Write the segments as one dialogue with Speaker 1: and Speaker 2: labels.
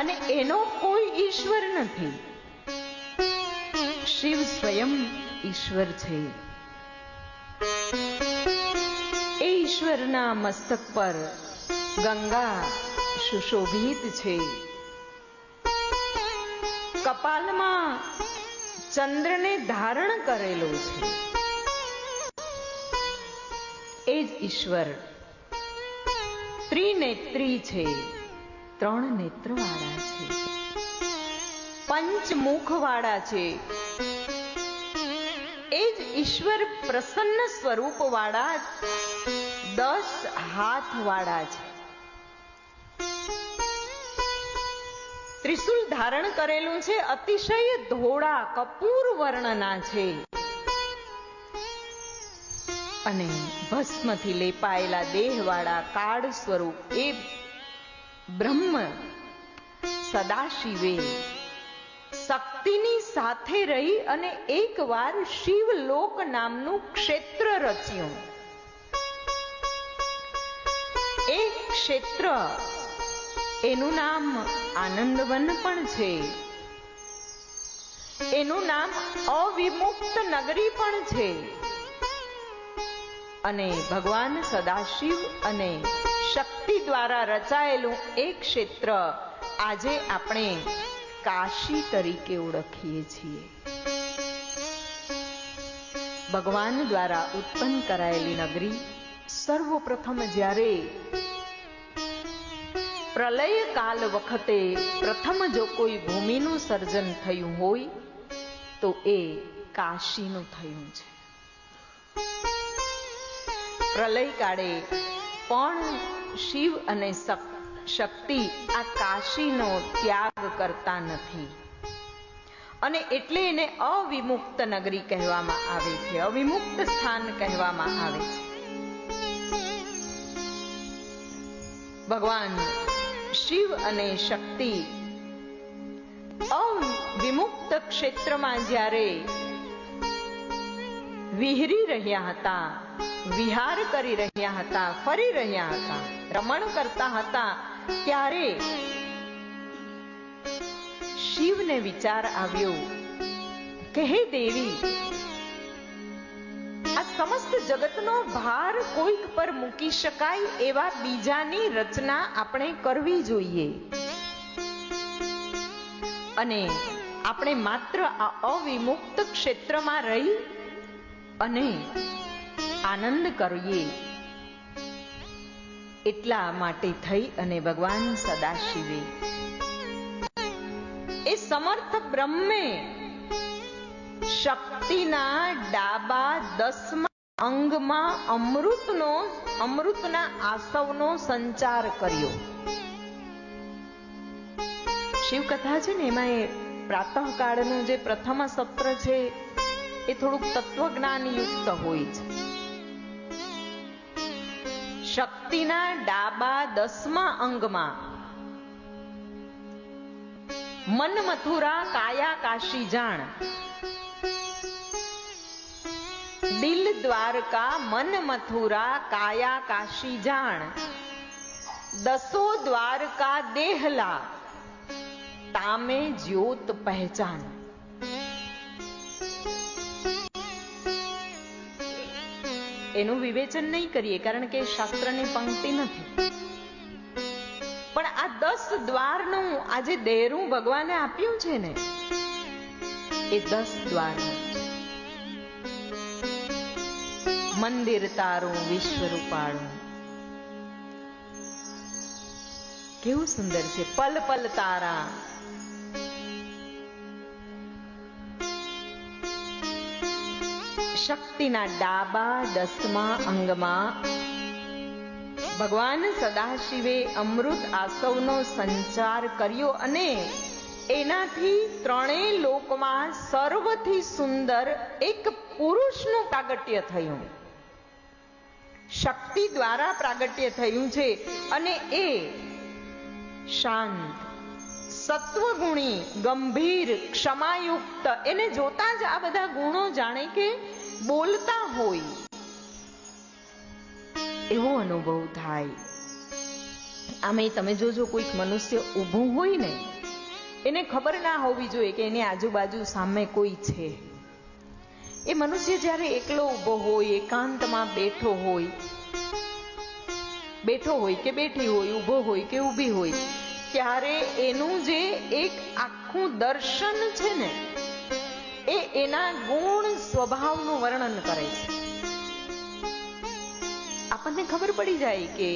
Speaker 1: અને એનો કોઈ ઈશ્વર નથી. શિવ સ્વયં ઈશ્વર છે. એ ઈશ્વરના મસ્તક પર ગંગા સુશોભિત છે. કપાલમાં ચંદ્રને ધારણ કરેલો છે. એ જ ઈશ્વર ત્રિનેત્રી છે, 3 નેત્રવાળા છે, પંચમુખવાળા છે. એ જ ઈશ્વર પ્રસન્ન સ્વરૂપવાળા 10 હાથવાળા છે. ત્રિશુલ ધારણ કરેલું છે, અતિશય ધોળા કપૂર વર્ણના છે. અને ભસ્મથી લેપાયેલા દેહવાળા કાળ સ્વરૂપ એ બ્રહ્મ સદાશિવે શક્તિની સાથે રહી અને એકવાર શિવલોક નામનું ક્ષેત્ર રચ્યું. એ ક્ષેત્ર એનું નામ આનંદવન પણ છે. એનું નામ અવિમુક્ત નગરી પણ છે. અને ભગવાન સદાશિવ અને શક્તિ દ્વારા રચાયેલું એક ક્ષેત્ર આજે આપણે કાશી તરીકે ઓળખીએ છીએ. ભગવાન દ્વારા ઉત્પન્ન કરાયેલી નગરી સર્વપ્રથમ જ્યારે પ્રલય કાલ વખતે પ્રથમ જો કોઈ ભૂમિનું સર્જન થયું હોય તો એ કાશીનું થયું છે. પ્રલય કાળે પણ શિવ અને શક્તિ આ કાશીનો ત્યાગ કરતા નથી અને એટલે એને અવિમુક્ત નગરી કહેવામાં આવે છે, અવિમુક્ત સ્થાન કહેવામાં આવે છે. ભગવાન શિવ અને શક્તિ અવિમુક્ત ક્ષેત્રમાં જ્યારે વિહરી રહ્યા હતા, વિહાર કરી રહ્યા હતા, ફરી રહ્યા હતા, રમણ કરતા હતા, ત્યારે શિવને વિચાર આવ્યો કે હે દેવી, આ સમસ્ત જગતનો ભાર કોઈક પર મૂકી શકાય એવા બીજાની રચના આપણે કરવી જોઈએ અને આપણે માત્ર આ અવિમુક્ત ક્ષેત્રમાં રહી અને આનંદ કરીએ. એટલા માટે થઈ અને ભગવાન સદાશિવે એ સમર્થ બ્રહ્મે શક્તિના ડાબા 10મા અંગમાં અમૃતના આસવનો સંચાર કર્યો. શિવકથા છે ને એમાં એ પ્રાતઃકાળનું જે પ્રથમ સત્ર છે એ થોડુંક તત્વજ્ઞાન યુક્ત હોય છે. શક્તિના ડાબા 10મા અંગમાં મન મથુરા કાયા કાશી જાણ, દિલ દ્વારકા મન મથુરા કાયા કાશી જાણ, 10 દ્વારકા દેહલા તામે જ્યોત પહેચાન. એનું વિવેચન નહીં કરીએ કારણ કે શાસ્ત્રની પંક્તિ નથી, પણ આ 10 દ્વારનું આજે દેરું ભગવાને આપ્યું છે ને એ 10 દ્વારનું મંદિર તારું વિશ્વ રૂપાળું. કેવું સુંદર છે, પલ પલ તારા. શક્તિના ડાબા 10મા અંગમાં ભગવાન સદાશિવે અમૃત આસવનો સંચાર કર્યો અને એનાથી 3 લોકમાં સર્વથી સુંદર એક પુરુષનું પ્રાગટ્ય થયું. શક્તિ દ્વારા પ્રાગટ્ય થયું છે અને એ શાંત, સત્વગુણી, ગંભીર, ક્ષમાયુક્ત. એને જોતા જ આ બધા ગુણો જાણે કે બોલતા હોય એવો અનુભવ થાય. આમે તમે જોજો કોઈક મનુષ્ય ઊભું હોય ને, એને ખબર ના હોવી જોઈએ કે એની આજુબાજુ સામે કોઈ છે. એ મનુષ્ય જ્યારે એકલો ઊભો હોય, એકાંતમાં બેઠો હોય કે બેઠી હોય, ઊભો હોય કે ઊભી હોય, ત્યારે એનું જે એક આખું દર્શન છે ને, એ એના ગુણ સ્વભાવનું વર્ણન કરે છે. આપણને ખબર પડી જાય કે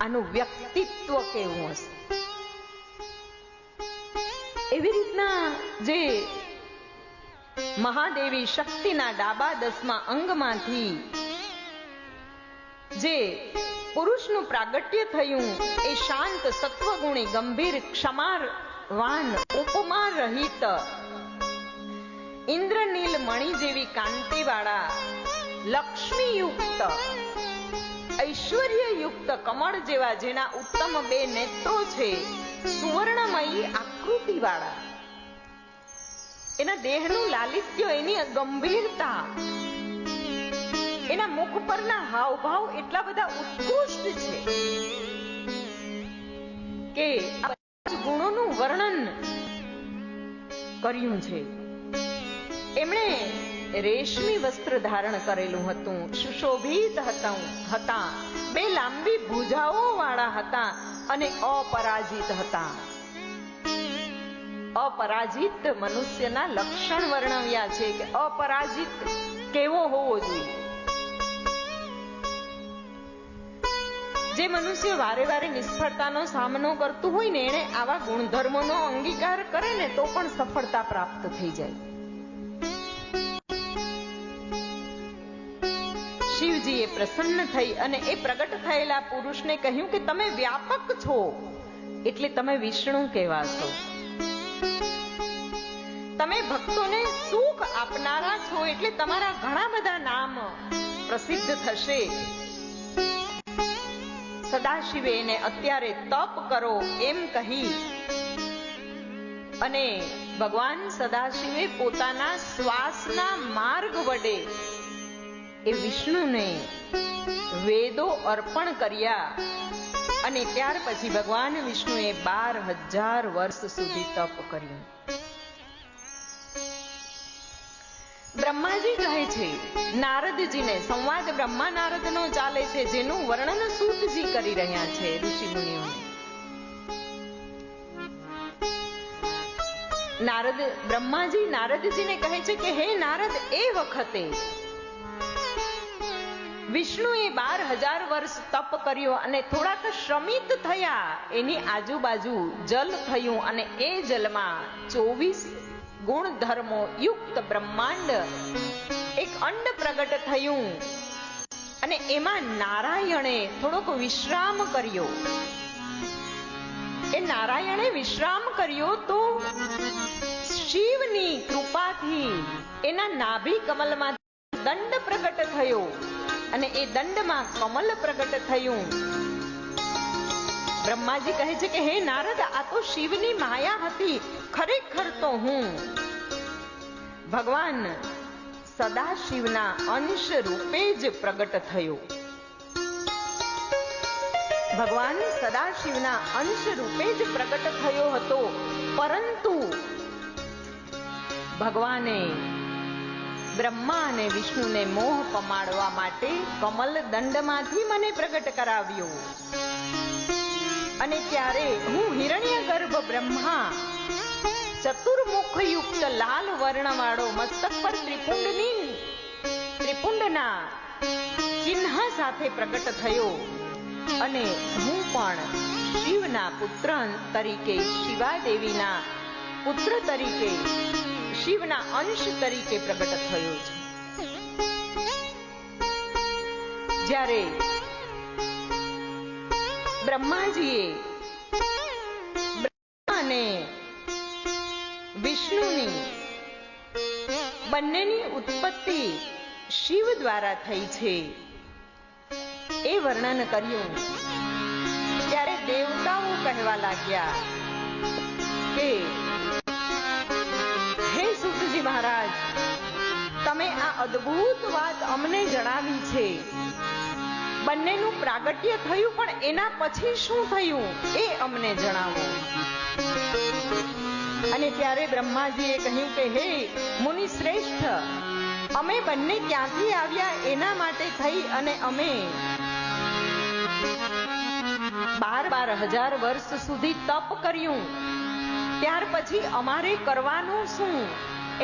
Speaker 1: આનું વ્યક્તિત્વ કેવું હશે. એવી રીતના જે મહાદેવી શક્તિના ડાબા 10મા અંગમાંથી જે પુરુષનું પ્રાગટ્ય થયું, એ શાંત, સત્વગુણી, ગંભીર, ક્ષમાવાન, ઉપમા રહિત, ઇન્દ્રનીલ મણિ જેવી કાંતિવાળા, લક્ષ્મીયુક્ત, ઐશ્વર્યયુક્ત, કમળ જેવા જેના ઉત્તમ 2 નેત્રો છે, સુવર્ણમયી આકૃતિવાળા, એના દેહનું લાલિત્ય, એની ગંભીરતા, એના મુખ પરના હાવભાવ એટલા બધા ઉત્કૃષ્ટ છે કે આ ગુણોનું વર્ણન કર્યું છે. એમણે રેશમી વસ્ત્ર ધારણ કરેલું હતું, સુશોભિત હતા, 2 લાંબી ભુજાઓ વાળા હતા અને અપરાજિત હતા. અપરાજિત મનુષ્યના લક્ષણ વર્ણવ્યા છે કે અપરાજિત કેવો હોવો જોઈએ. જે મનુષ્ય વારે વારે નિષ્ફળતાનો સામનો કરતું હોય ને, એને આવા ગુણધર્મોનો અંગીકાર કરે ને તો પણ સફળતા પ્રાપ્ત થઈ જાય. શિવજીએ પ્રસન્ન થઈ અને એ પ્રગટ થયેલા પુરુષને કહ્યું કે તમે વ્યાપક છો એટલે તમે વિષ્ણુ કહેવાશો. તમે ભક્તોને સુખ આપનારા છો એટલે તમારા ઘણા બધા નામ પ્રસિદ્ધ થશે. સદાશિવે એને અત્યારે તપ કરો એમ કહી અને ભગવાન સદાશિવે પોતાના શ્વાસના માર્ગ વડે એ વિષ્ણુને વેદો અર્પણ કર્યા અને ત્યાર પછી ભગવાન વિષ્ણુએ 12,000 વર્ષ સુધી તપ કર્યું. બ્રહ્માજી કહે છે નારદજીને, સંવાદ બ્રહ્મા નારદનો ચાલે છે, જેનું વર્ણન સૂતજી કરી રહ્યા છે ઋષિ મુનિઓને. બ્રહ્માજી નારદજીને કહે છે કે હે નારદ, એ વખતે વિષ્ણુએ 12,000 વર્ષ તપ કર્યો અને થોડાક શ્રમિત થયા. એની આજુબાજુ જલ થયું અને એ જલમાં 24 ગુણધર્મો યુક્ત બ્રહ્માંડ, એક અંડ પ્રગટ થયું અને એમાં નારાયણે થોડોક વિશ્રામ કર્યો. એ નારાયણે વિશ્રામ કર્યો તો શિવની કૃપાથી એના નાભી કમલમાં દંડ પ્રગટ થયો અને એ દંડમાં કમલ પ્રગટ થયું. બ્રહ્માજી કહે છે કે હે નારદ, આ તો શિવની માયા હતી, ખરેખર તો હું ભગવાન સદાશિવના અંશ રૂપે જ પ્રગટ થયો. ભગવાન સદાશિવના અંશ રૂપે જ પ્રગટ થયો હતો, પરંતુ ભગવાને બ્રહ્મા અને વિષ્ણુને મોહ પમાડવા માટે કમલ દંડમાંથી મને પ્રગટ કરાવ્યો. અને ત્યારે હું હિરણ્યગર્ભ બ્રહ્મા, ચતુર્મુખયુક્ત લાલ વર્ણવાળો, મસ્તક પર ત્રિપુંડના ચિહ્ન સાથે પ્રગટ થયો અને હું પણ શિવના પુત્ર તરીકે, શિવાદેવીના પુત્ર તરીકે, શિવના અંશ તરીકે પ્રગટ થયો છે. જ્યારે બ્રહ્માજીએ બ્રહ્મા અને વિષ્ણુની બંનેની ઉત્પત્તિ શિવ દ્વારા થઈ છે એ વર્ણન કર્યું, ત્યારે દેવતાઓ કહેવા લાગ્યા કે હે સૂતજી મહારાજ, તમે આ અદ્ભુત વાત અમને જણાવી છે, બંનેનું પ્રાગટ્ય થયું, પણ એના પછી શું થયું એ અમને જણાવો. અને ત્યારે બ્રહ્માજીએ કહ્યું કે હે મુનિ શ્રેષ્ઠ, અમે બંને ક્યાંથી આવ્યા એના માટે થઈ અને અમે 12,000 વર્ષ સુધી તપ કર્યું. ત્યાર પછી અમારે કરવાનું શું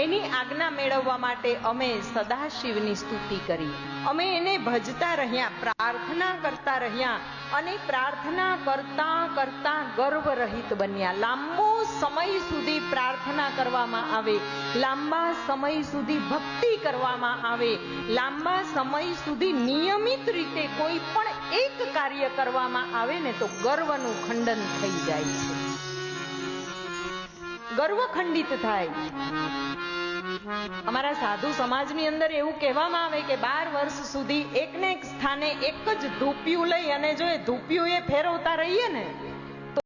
Speaker 1: એની આજ્ઞા મેળવવા માટે અમે સદાશિવની સ્તુતિ કરી. અમે એને ભજતા રહ્યા, પ્રાર્થના કરતા રહ્યા, અને પ્રાર્થના કરતા કરતા ગર્વ રહિત બન્યા. લાંબો સમય સુધી પ્રાર્થના કરવામાં આવે, લાંબા સમય સુધી ભક્તિ કરવામાં આવે, લાંબા સમય સુધી નિયમિત રીતે કોઈ પણ એક કાર્ય કરવામાં આવે ને તો ગર્વનું ખંડન થઈ જાય છે, ગર્વ ખંડિત થાય. અમારા સાધુ સમાજની અંદર એવું કહેવામાં આવે કે 12 વર્ષ સુધી એકને એક સ્થાને એક જ ધૂપિયું લઈ અને જો એ ધૂપિયું એ ફેરવતા રહીએ ને